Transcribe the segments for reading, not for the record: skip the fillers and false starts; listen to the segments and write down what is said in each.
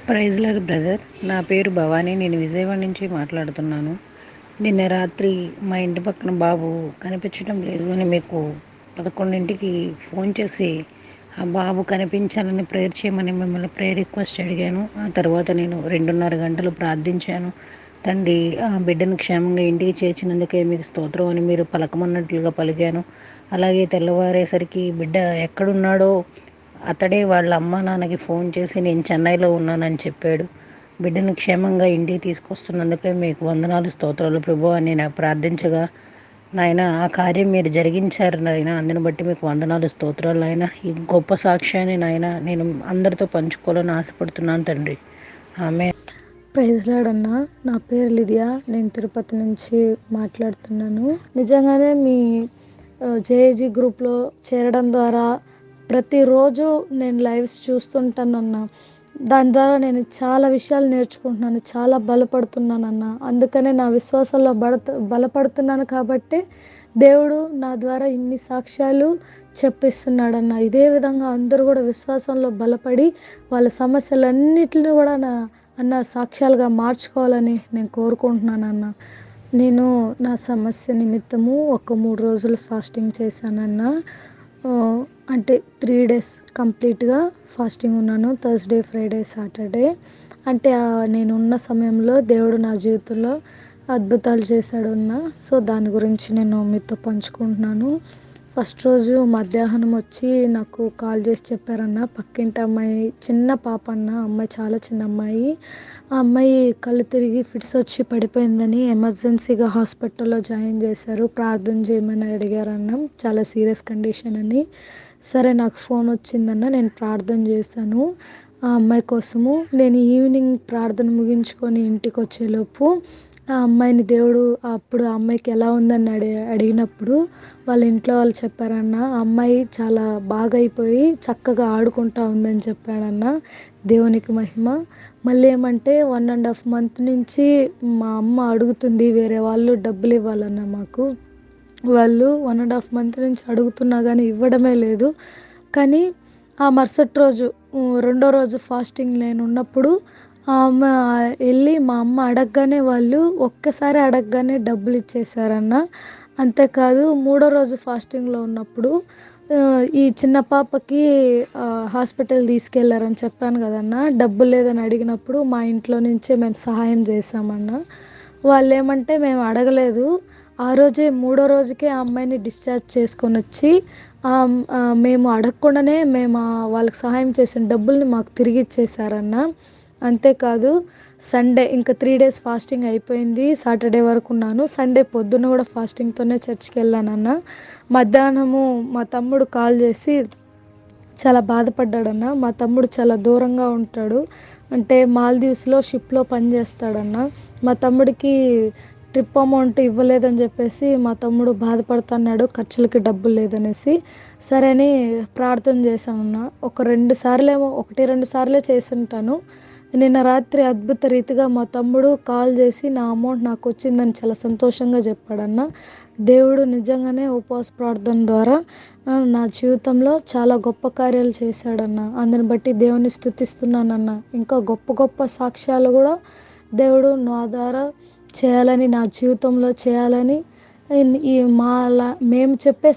Praise lord brother. నా పేరు భవానీ. నేను విజయవాడ నుంచి మాట్లాడుతున్నాను. నిన్న రాత్రి మా ఇంటి పక్కన బాబు కనిపించడం లేదు అని మీకు 11ంటికి ఫోన్ చేసి ఆ బాబు కనిపించాలని ప్రేయర్ చేయమని మిమ్మల్ని ప్రేయర్ రిక్వెస్ట్ అడిగాను. ఆ తర్వాత నేను 2:30 గంటలు ప్రార్థించాను. తండ్రి, ఆ బిడ్డను క్షేమంగా ఇంటికి చేర్చినందుకే మీకు స్తోత్రం అని మీరు పలకమన్నట్లుగా పలికాను. అలాగే తెల్లవారేసరికి బిడ్డ ఎక్కడున్నాడో అతడే వాళ్ళ అమ్మ నాన్నకి ఫోన్ చేసి నేను చెన్నైలో ఉన్నానని చెప్పాడు. బిడ్డను క్షేమంగా ఇంటికి తీసుకొస్తున్నందుకే మీకు వందనాలు, స్తోత్రాలు ప్రభు అని నేను ప్రార్థించగా, నాయన ఆ కార్యం మీరు జరిగించారు నాయన, అందుని బట్టి మీకు వందనాలు, స్తోత్రాలు నాయన. ఈ గొప్ప సాక్ష్యాన్ని నాయన నేను అందరితో పంచుకోవాలని ఆశపడుతున్నాను తండ్రి. ఆమె ప్రైజ్ లార్డ్ అన్న. నా పేరు లిదియా. నేను తిరుపతి నుంచి మాట్లాడుతున్నాను. నిజంగానే మీ జేఏజీ గ్రూప్లో చేరడం ద్వారా ప్రతిరోజు నేను లైవ్స్ చూస్తుంటానన్న. దాని ద్వారా నేను చాలా విషయాలు నేర్చుకుంటున్నాను, చాలా బలపడుతున్నానన్న. అందుకనే నా విశ్వాసంలో బలపడుతున్నాను కాబట్టి దేవుడు నా ద్వారా ఇన్ని సాక్ష్యాలు చెప్పిస్తున్నాడన్న. ఇదే విధంగా అందరూ కూడా విశ్వాసంలో బలపడి వాళ్ళ సమస్యలన్నిటిని కూడా అన్న సాక్ష్యాలుగా మార్చుకోవాలని నేను కోరుకుంటున్నానన్న. నేను నా సమస్య నిమిత్తము ఒక 3 రోజులు ఫాస్టింగ్ చేశానన్న. అంటే 3 days కంప్లీట్గా ఫాస్టింగ్ ఉన్నాను. Thursday, Friday, Saturday. అంటే నేను ఉన్న సమయంలో దేవుడు నా జీవితంలో అద్భుతాలు చేశాడు అన్న. సో దాని గురించి నేను మీతో పంచుకుంటున్నాను. ఫస్ట్ రోజు మధ్యాహ్నం వచ్చి నాకు కాల్ చేసి చెప్పారన్న, పక్కింటి అమ్మాయి, చిన్న పాప అన్న, అమ్మాయి చాలా చిన్న అమ్మాయి. ఆ అమ్మాయి కళ్ళు తిరిగి ఫిట్స్ వచ్చి పడిపోయిందని ఎమర్జెన్సీగా హాస్పిటల్లో జాయిన్ చేశారు. ప్రార్థన చేయమని అడిగారన్న, చాలా సీరియస్ కండిషన్ అని. సరే, నాకు ఫోన్ వచ్చిందన్న, నేను ప్రార్థన చేశాను ఆ అమ్మాయి కోసము. నేను ఈవినింగ్ ప్రార్థన ముగించుకొని ఇంటికి వచ్చేలోపు ఆ అమ్మాయిని దేవుడు అప్పుడు ఆ అమ్మాయికి ఎలా ఉందని అడిగినప్పుడు వాళ్ళ ఇంట్లో వాళ్ళు చెప్పారన్న, ఆ అమ్మాయి చాలా బాగా అయిపోయి చక్కగా ఆడుకుంటా ఉందని చెప్పాడన్న. దేవునికి మహిమ. మళ్ళీ ఏమంటే 1.5 month నుంచి మా అమ్మ అడుగుతుంది, వేరే వాళ్ళు డబ్బులు ఇవ్వాలన్న మాకు. వాళ్ళు 1.5 month నుంచి అడుగుతున్నా కానీ ఇవ్వడమే లేదు. కానీ ఆ మరుసటి రోజు, రెండో రోజు ఫాస్టింగ్ నేను ఉన్నప్పుడు ఆ అమ్మ వెళ్ళి మా అమ్మ అడగగానే వాళ్ళు ఒక్కసారి అడగగానే డబ్బులు ఇచ్చేసారన్న. అంతేకాదు, మూడో రోజు ఫాస్టింగ్లో ఉన్నప్పుడు ఈ చిన్న పాపకి హాస్పిటల్ తీసుకెళ్లారని చెప్పాను కదన్న. డబ్బులు లేదని అడిగినప్పుడు మా ఇంట్లో నుంచే మేము సహాయం చేసామన్న. వాళ్ళు ఏమంటే, మేము అడగలేదు, ఆ రోజే మూడో రోజుకే ఆ అమ్మాయిని డిశ్చార్జ్ చేసుకొని వచ్చి మేము అడగకుండానే మేము వాళ్ళకి సహాయం చేసిన డబ్బుల్ని మాకు తిరిగి ఇచ్చేసారన్న. అంతేకాదు, సండే ఇంకా 3 days ఫాస్టింగ్ అయిపోయింది. సాటర్డే వరకు ఉన్నాను. సండే పొద్దున్న కూడా ఫాస్టింగ్తోనే చర్చ్కి వెళ్ళానన్న. మధ్యాహ్నము మా తమ్ముడు కాల్ చేసి చాలా బాధపడ్డాడన్న. మా తమ్ముడు చాలా దూరంగా ఉంటాడు, అంటే మాల్దీవ్స్లో షిప్లో పనిచేస్తాడన్న. మా తమ్ముడికి ట్రిప్ అమౌంట్ ఇవ్వలేదని చెప్పేసి మా తమ్ముడు బాధపడుతున్నాడు, ఖర్చులకి డబ్బులు లేదనేసి. సరే అని ప్రార్థన చేశానన్న. ఒక 2 సార్లేమో, 1-2 సార్లే చేసి ఉంటాను. నిన్న రాత్రి అద్భుత రీతిగా మా తమ్ముడు కాల్ చేసి నా అమౌంట్ నాకు వచ్చిందని చాలా సంతోషంగా చెప్పాడన్న. దేవుడు నిజంగానే ఉపవాస ప్రార్థన ద్వారా నా జీవితంలో చాలా గొప్ప కార్యాలు చేశాడన్న. అందుని బట్టి దేవుని స్తుతిస్తున్నానన్న. ఇంకా గొప్ప గొప్ప సాక్ష్యాలు కూడా దేవుడు నా ద్వారా చేయాలని, నా జీవితంలో చేయాలని, మేము చెప్పే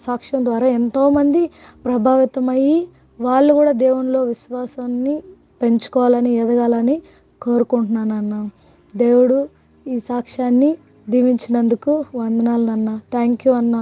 సాక్ష్యం ద్వారా ఎంతోమంది ప్రభావితమయ్యి వాళ్ళు కూడా దేవునిలో విశ్వాసాన్ని పెంచుకోవాలని, ఎదగాలని కోరుకుంటున్నానన్న. దేవుడు ఈ సాక్ష్యాన్ని దీవించినందుకు వందనాలు నాన్న. థ్యాంక్ యూ అన్న.